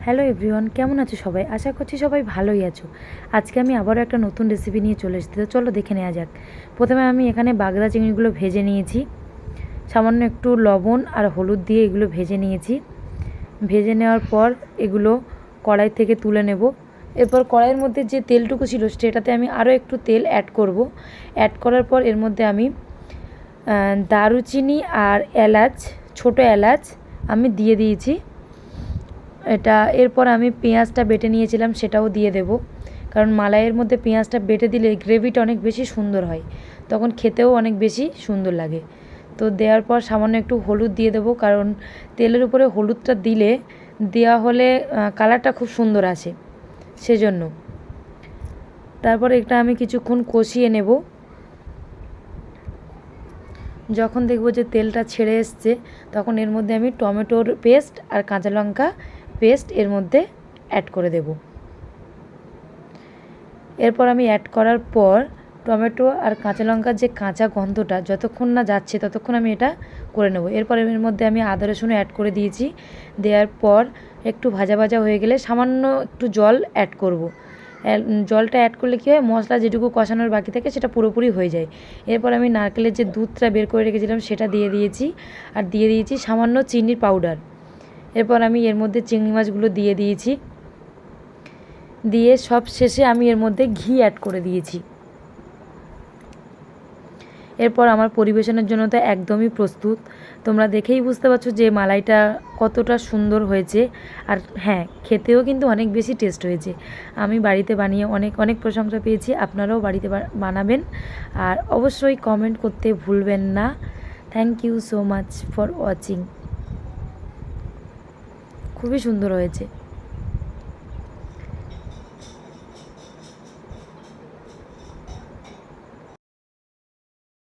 Hello everyone, কেমন আছো সবাই? আশা করছি সবাই ভালোই আছো। আজকে আমি আবারও একটা নতুন রেসিপি নিয়ে চলে এসেছি, তো চলো দেখে নেওয়া যাক। প্রথমে আমি এখানে বাগদা চিংড়িগুলো ভেজে নিয়েছি, সামান্য একটু লবণ আর হলুদ দিয়ে এগুলো ভেজে নিয়েছি। ভেজে নেওয়ার পর এগুলো কড়াই থেকে তুলে নেব। এরপর কড়াইয়ের মধ্যে যে তেলটুকু ছিল সেটাতে আমি আরও একটু তেল অ্যাড করব। অ্যাড করার পর এর মধ্যে আমি দারুচিনি আর এলাচ, ছোটো এলাচ আমি দিয়ে দিয়েছি। এরপর আমি পেঁয়াজটা বেটে নিয়েছিলাম সেটাও দিয়ে দেব, কারণ মালাইয়ের মধ্যে পেঁয়াজটা বেটে দিলে গ্রেভিটা অনেক বেশি সুন্দর হয়, তখন খেতেও অনেক বেশি সুন্দর লাগে। তো দেওয়ার পর সামান্য একটু হলুদ দিয়ে দেবো, কারণ তেলের উপরে হলুদটা দেওয়া হলে কালারটা খুব সুন্দর আসে, সেজন্য। তারপর এটা আমি কিছুক্ষণ কষিয়ে নেব। যখন দেখব যে তেলটা ছেড়ে এসছে, তখন এর মধ্যে আমি টমেটোর পেস্ট আর কাঁচা লঙ্কা পেস্ট এর মধ্যে অ্যাড করে দেব। এরপর আমি অ্যাড করার পর টমেটো আর কাঁচা লঙ্কার যে কাঁচা গন্ধটা যতক্ষণ না যাচ্ছে ততক্ষণ আমি এটা করে নেব। এরপর এর মধ্যে আমি আদা রসুন অ্যাড করে দিয়েছি। দেওয়ার পর একটু ভাজা ভাজা হয়ে গেলে সামান্য একটু জল অ্যাড করব। জলটা অ্যাড করলে কী হয়, মশলা যেটুকু কষানোর বাকি থাকে সেটা পুরোপুরি হয়ে যায়। এরপর আমি নারকেলের যে দুধটা বের করে রেখেছিলাম সেটা দিয়ে দিয়েছি, আর দিয়ে দিয়েছি সামান্য চিনির পাউডার। এরপর আমি এর মধ্যে চিংড়ি মাছগুলো দিয়ে দিয়েছি, দিয়ে সব শেষে আমি এর মধ্যে ঘি অ্যাড করে দিয়েছি। এরপর আমার পরিবেশনের জন্য তো একদমই প্রস্তুত। তোমরা দেখেই বুঝতে পারছো যে মালাইটা কতটা সুন্দর হয়েছে, আর হ্যাঁ, খেতেও কিন্তু অনেক বেশি টেস্ট হয়েছে। আমি বাড়িতে বানিয়ে অনেক অনেক প্রশংসা পেয়েছি। আপনারাও বাড়িতে বানাবেন, আর অবশ্যই কমেন্ট করতে ভুলবেন না। Thank you so much for watching. খুবই সুন্দর হয়েছে।